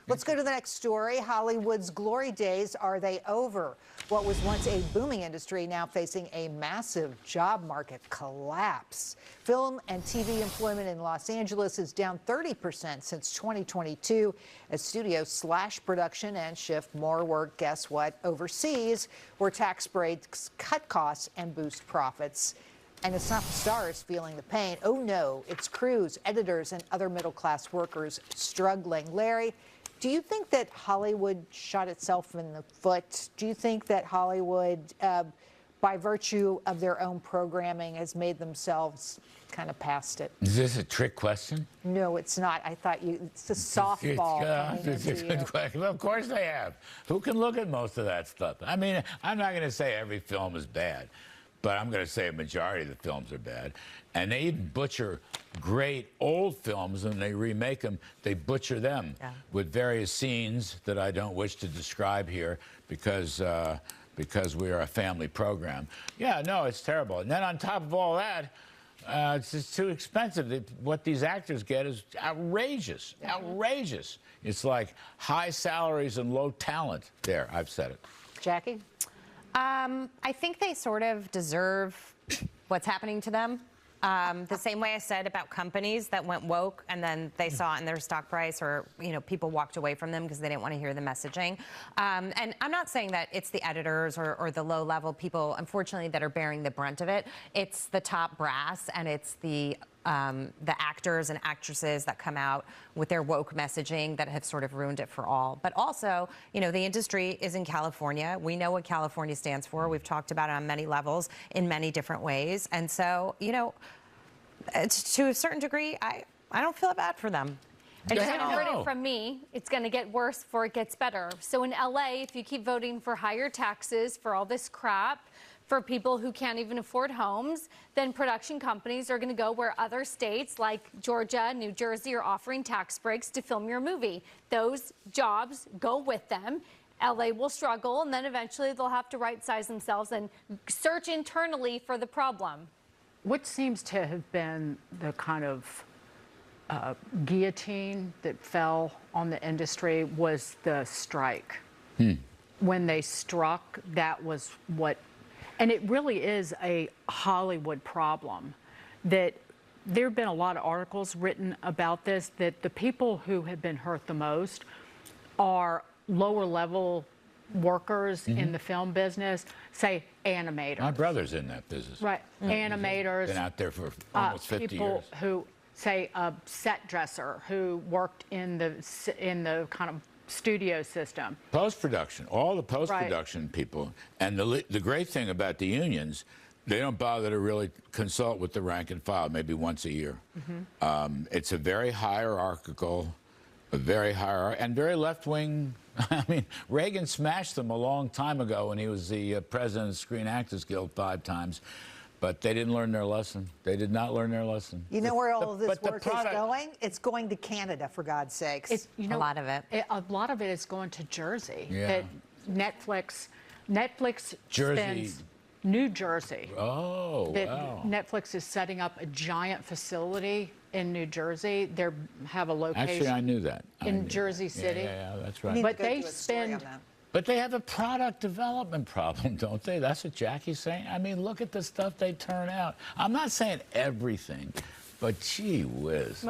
Let's go to the next story. Hollywood's glory days, are they over? What was once a booming industry now facing a massive job market collapse. Film and TV employment in Los Angeles is down 30% since 2022 as studios slash production and shift more work, guess what, overseas, where tax breaks cut costs and boost profits. And it's not the stars feeling the pain. Oh no, it's crews, editors, and other middle-class workers struggling. Larry, do you think that Hollywood shot itself in the foot? Do you think that Hollywood, by virtue of their own programming, has made themselves kind of past it? Is this a trick question? No, it's not. I thought it's a softball. It's a good question. Well, of course they have. Who can look at most of that stuff? I mean, I'm not going to say every film is bad, but I'm going to say a majority of the films are bad. And they even butcher great old films, and they remake them. They butcher them with various scenes that I don't wish to describe here because we are a family program. Yeah, no, it's terrible. And then on top of all that, it's just too expensive. What these actors get is outrageous, outrageous. It's like high salaries and low talent. There, I've said it. Jackie? I think they sort of deserve what's happening to them. The same way I said about companies that went woke and then they saw it in their stock price, or people walked away from them because they didn't want to hear the messaging. And I'm not saying that it's the editors or the low-level people, unfortunately, that are bearing the brunt of it. It's the top brass, and it's the actors and actresses that come out with their woke messaging that have sort of ruined it for all. But also, the industry is in California. We know what California stands for. We've talked about it on many levels in many different ways. And so, it's, to a certain degree, I don't feel bad for them. And you haven't heard it from me. It's going to get worse before it gets better. So in LA, if you keep voting for higher taxes, for all this crap, for people who can't even afford homes, then production companies are going to go where other states like Georgia, New Jersey are offering tax breaks to film your movie. Those jobs go with them. LA will struggle, and then eventually they'll have to right-size themselves and search internally for the problem. What seems to have been the kind of guillotine that fell on the industry was the strike. When they struck, that was what, and it really is a Hollywood problem. That there have been a lot of articles written about this, that the people who have been hurt the most are lower level workers in the film business, say animators. My brother's in that business. Right, animators. Been out there for almost 50 years. People who, say, a set dresser who worked in the kind of studio system. Post-production, all the post-production people. And the great thing about the unions, they don't bother to really consult with the rank and file, maybe once a year. It's a very hierarchical, and very left-wing. I mean, Reagan smashed them a long time ago when he was the president of the Screen Actors Guild 5 times. But they didn't learn their lesson. They did not learn their lesson. You know where all of this work is going? It's going to Canada, for God's sakes. A lot of it. A lot of it is going to Jersey. Yeah. Netflix Jersey. spends New Jersey. Oh, wow. Netflix is setting up a giant facility in New Jersey. They have a location. Actually, I knew that. In Jersey City. Yeah, that's right. But they spend. But they have a product development problem, don't they? That's what Jackie's saying. I mean, look at the stuff they turn out. I'm not saying everything, but gee whiz.